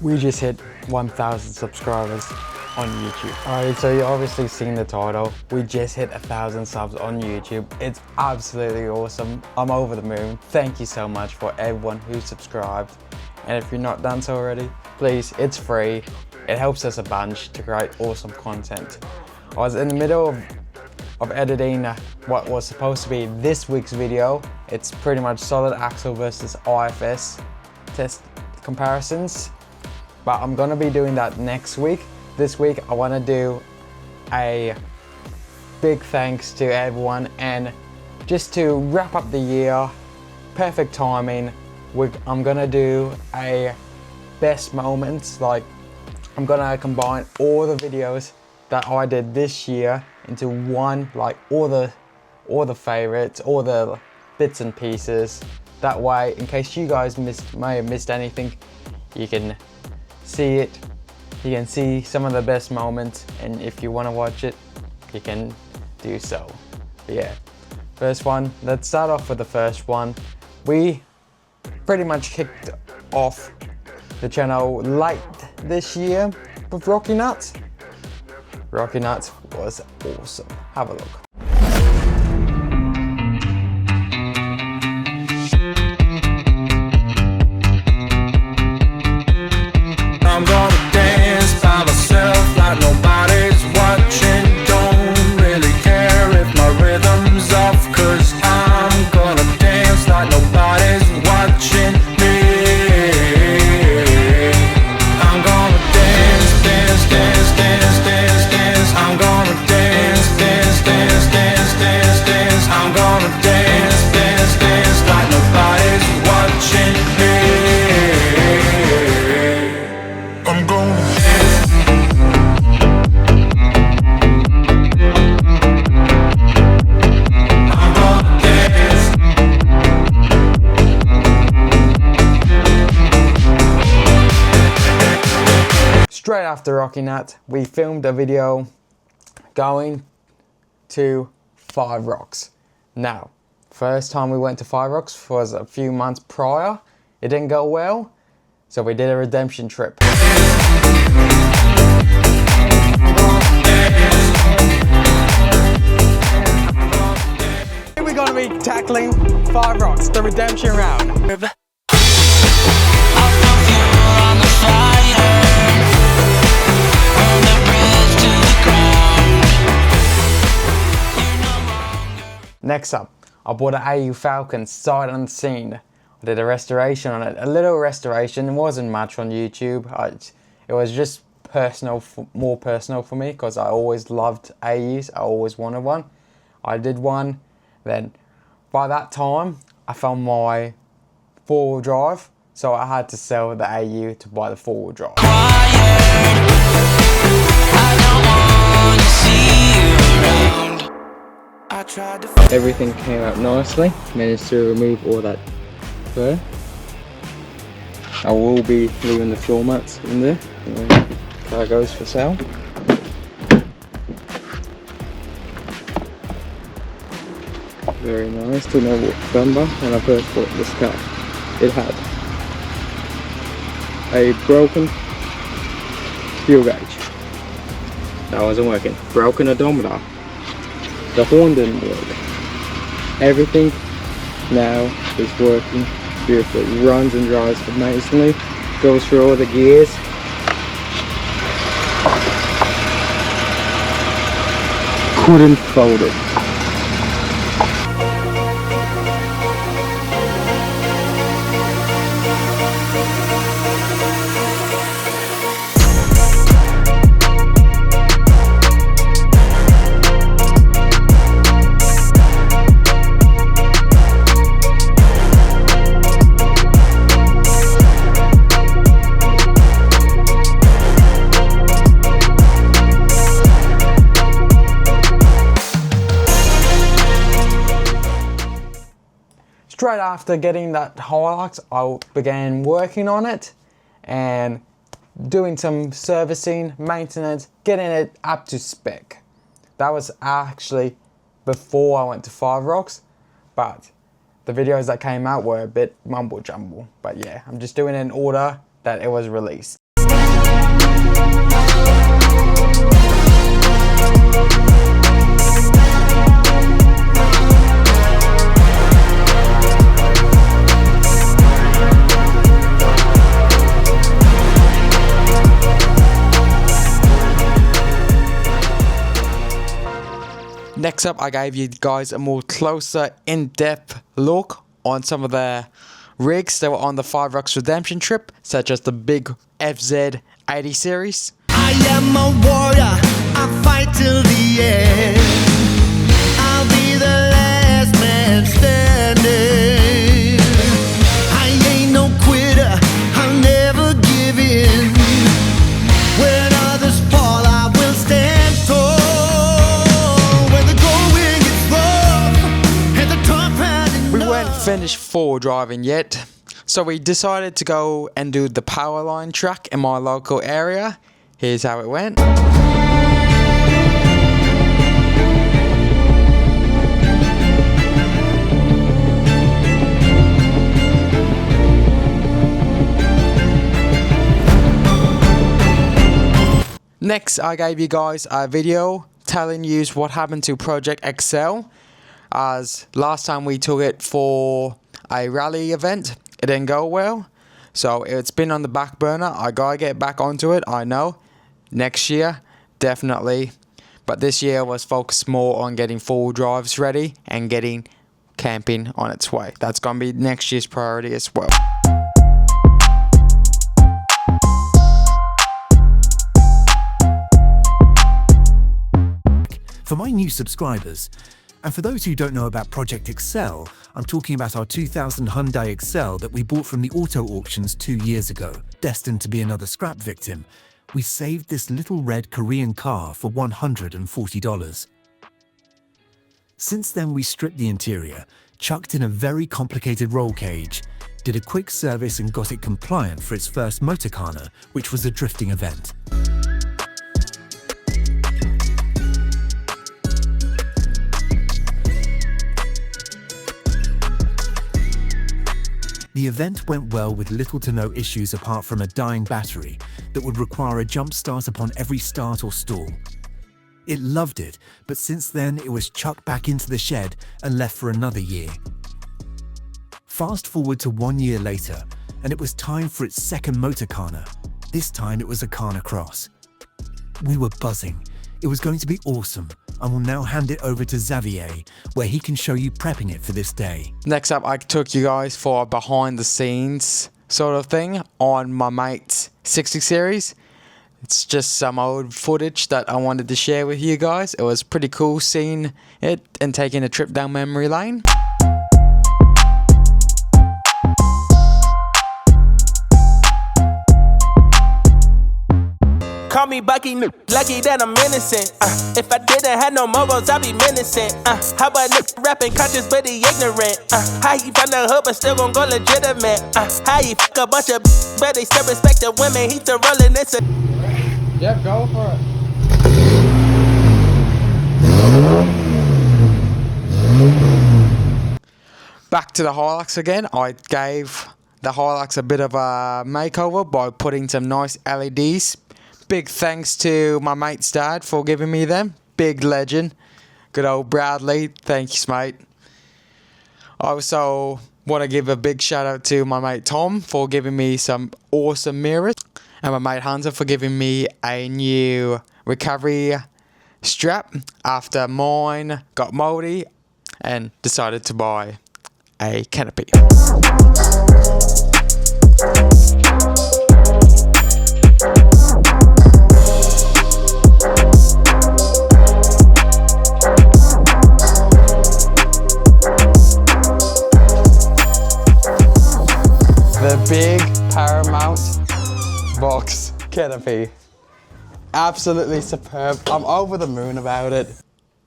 We just hit 1,000 subscribers on YouTube. Alright, so you obviously seen the title. We just hit 1,000 subs on YouTube. It's absolutely awesome. I'm over the moon. Thank you so much for everyone who subscribed. And if you're not done so already, please, it's free. It helps us a bunch to create awesome content. I was in the middle of editing what was supposed to be this week's video. It's pretty much solid axle versus IFS test comparisons. But I'm gonna be doing that next week. This week I wanna do a big thanks to everyone, and just to wrap up the year, perfect timing, I'm gonna do a best moments. Like, I'm gonna combine all the videos that I did this year into one, like all the favorites, all the bits and pieces. That way, in case you guys may have missed anything, you can see it. You can see some of the best moments, and if you want to watch it, you can do so. But yeah, first one, let's start off with the first one. We pretty much kicked off the channel late this year with Rocky Nuts. Rocky Nuts was awesome. Have a look. I'm gonna dance by myself like nobody's watching. Don't really care if my rhythm's off, 'cause I'm gonna dance like nobody's watching me. I'm gonna dance, dance, dance, dance, dance, dance. I'm gonna dance, dance, dance, dance, dance, dance. I'm gonna dance, dance, dance like nobody's watching me. I'm gonna dance. I'm gonna dance. Straight after Rocky Nut, we filmed a video going to Five Rocks. Now, first time we went to Five Rocks was a few months prior. It didn't go well, so we did a redemption trip. We're gonna be tackling Five Rocks, the redemption round. Next up, I bought an AU Falcon sight unseen. I did a restoration on it, a little restoration. It wasn't much on YouTube. It was just personal, more personal for me, because I always loved AUs. I always wanted one. I did one. Then by that time, I found my four-wheel drive, so I had to sell the AU to buy the four-wheel drive. Everything came out nicely. Managed to remove all that fur. I will be leaving the floor mats in there. Car goes for sale. Very nice. Didn't know what bumper when I first bought this car. It had a broken fuel gauge. That wasn't working. Broken odometer. The horn didn't work. Everything now is working beautifully. Runs and drives amazingly. Goes through all the gears. Couldn't fold it. Straight after getting that Hilux, I began working on it and doing some servicing, maintenance, getting it up to spec. That was actually before I went to Five Rocks, but the videos that came out were a bit mumble jumble. But yeah, I'm just doing it in order that it was released. Next up, I gave you guys a more closer, in-depth look on some of the rigs that were on the Five Rocks Redemption trip, such as the big FZ80 series. I am a warrior, I fight till the end. I'll be the last man standing. I ain't no quitter, I'll never give in. When others fall, I will stand tall. We weren't finished full driving yet, so we decided to go and do the Powerline track in my local area. Here's how it went. Next, I gave you guys a video telling you what happened to Project Excel, as last time we took it for a rally event, it didn't go well, so it's been on the back burner. I gotta get back onto it, I know, next year, definitely, but this year was focused more on getting full drives ready and getting camping on its way. That's gonna be next year's priority as well. For my new subscribers, and for those who don't know about Project Excel, I'm talking about our 2000 Hyundai Excel that we bought from the auto auctions 2 years ago. Destined to be another scrap victim, we saved this little red Korean car for $140. Since then, we stripped the interior, chucked in a very complicated roll cage, did a quick service and got it compliant for its first Motorcana, which was a drifting event. The event went well with little to no issues apart from a dying battery that would require a jump start upon every start or stall. It loved it, but since then it was chucked back into the shed and left for another year. Fast forward to 1 year later, and it was time for its second Motorcana. This time it was a Carna Cross. We were buzzing. It was going to be awesome. I will now hand it over to Xavier, where he can show you prepping it for this day. Next up, I took you guys for a behind the scenes sort of thing on my mate's 60 series. It's just some old footage that I wanted to share with you guys. It was pretty cool seeing it and taking a trip down memory lane. Call me Bucky, lucky that I'm innocent. If I didn't have no morals, I'd be menacing. How about rapping conscious but he ignorant? How he from the hood but still gon' go legitimate? How he fuck a bunch of but they still respect the women? He still rolling this. Yep, go for it. Back to the Hilux again. I gave the Hilux a bit of a makeover by putting some nice LEDs. Big thanks to my mate's dad for giving me them. Big legend. Good old Bradley. Thanks, mate. I also want to give a big shout out to my mate Tom for giving me some awesome mirrors. And my mate Hunter for giving me a new recovery strap after mine got moldy and decided to buy a canopy. The big Paramount box canopy. Absolutely superb. I'm over the moon about it.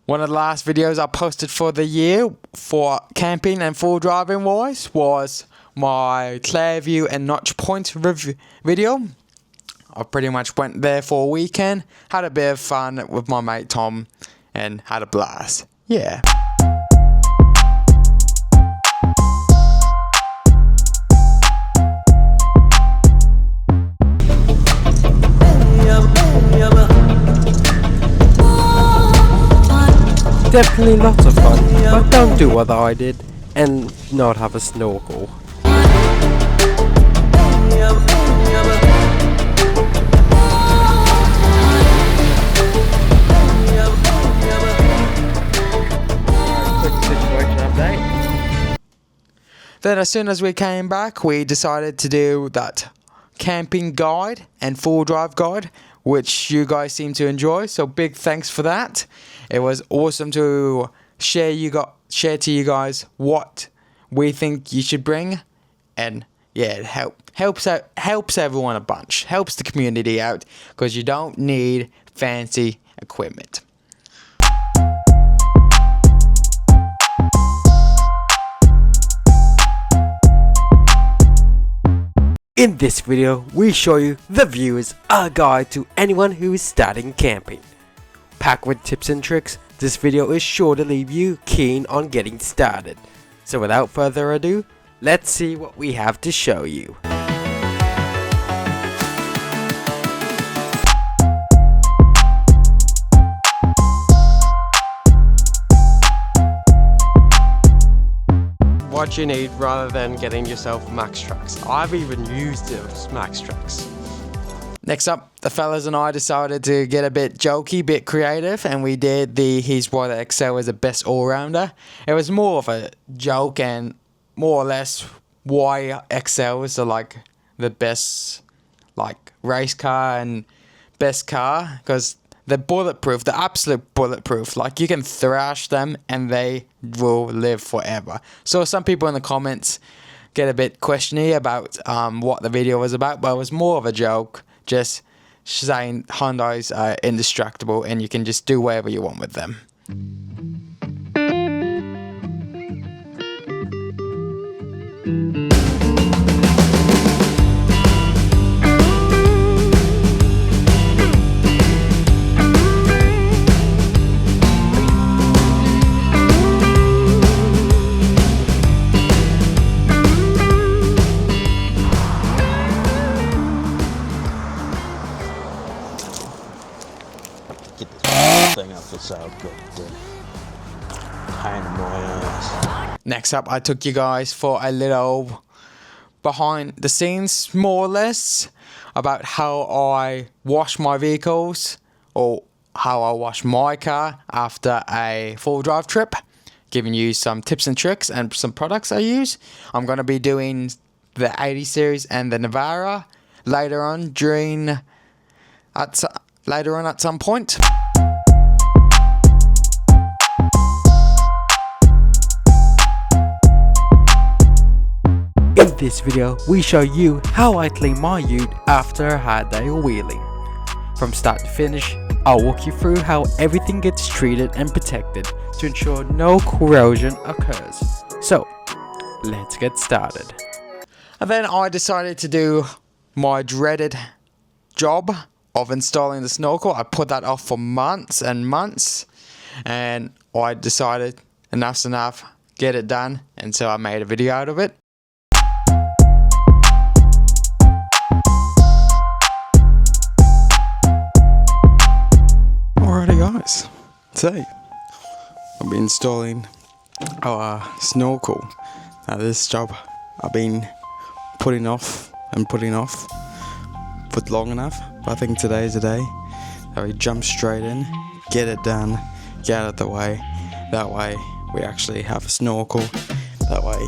One of the last videos I posted for the year for camping and full driving wise was my Clairview and Notch Point video. I pretty much went there for a weekend, had a bit of fun with my mate Tom and had a blast. Yeah. Definitely lots of fun, but don't do what I did and not have a snorkel. Then as soon as we came back, we decided to do that camping guide and full drive guide, which you guys seem to enjoy. So big thanks for that. It was awesome to share to you guys what we think you should bring, and yeah, it helps everyone a bunch, helps the community out, because you don't need fancy equipment. In this video, we show you the viewers a guide to anyone who is starting camping. Packed with tips and tricks, this video is sure to leave you keen on getting started. So without further ado, let's see what we have to show you. What you need rather than getting yourself MaxTrax. I've even used those MaxTrax. Next up, the fellas and I decided to get a bit jokey, bit creative, and we did He's Why the XL is the best all-rounder. It was more of a joke and more or less why XL is like the best like race car and best car, because they're bulletproof, they're absolute bulletproof. Like, you can thrash them and they will live forever. So some people in the comments get a bit questiony about what the video was about, but it was more of a joke, just saying Hyundais are indestructible and you can just do whatever you want with them. Next up, I took you guys for a little behind the scenes, more or less, about how I wash my vehicles, or how I wash my car after a full drive trip, giving you some tips and tricks and some products I use. I'm going to be doing the 80 series and the Navara later on at some point. In this video, we show you how I clean my ute after a hard day of wheeling. From start to finish, I'll walk you through how everything gets treated and protected to ensure no corrosion occurs. So, let's get started. And then I decided to do my dreaded job of installing the snorkel. I put that off for months and months, and I decided enough's enough, get it done, and so I made a video out of it. Alrighty guys, so I'll be installing our snorkel. Now this job I've been putting off for long enough, but I think today is the day that we jump straight in, get it done, get out of the way. That way we actually have a snorkel. That way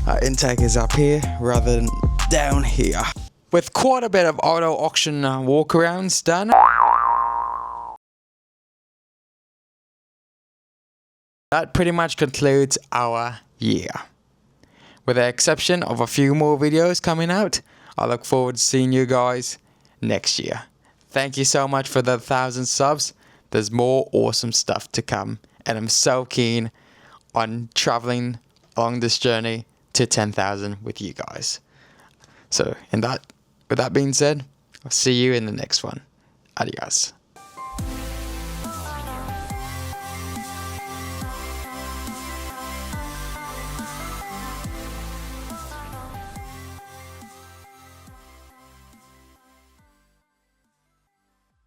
our intake is up here rather than down here. With quite a bit of auto auction walkarounds done, that pretty much concludes our year. With the exception of a few more videos coming out, I look forward to seeing you guys next year. Thank you so much for the 1,000 subs. There's more awesome stuff to come, and I'm so keen on traveling along this journey to 10,000 with you guys. So with that being said, I'll see you in the next one. Adios.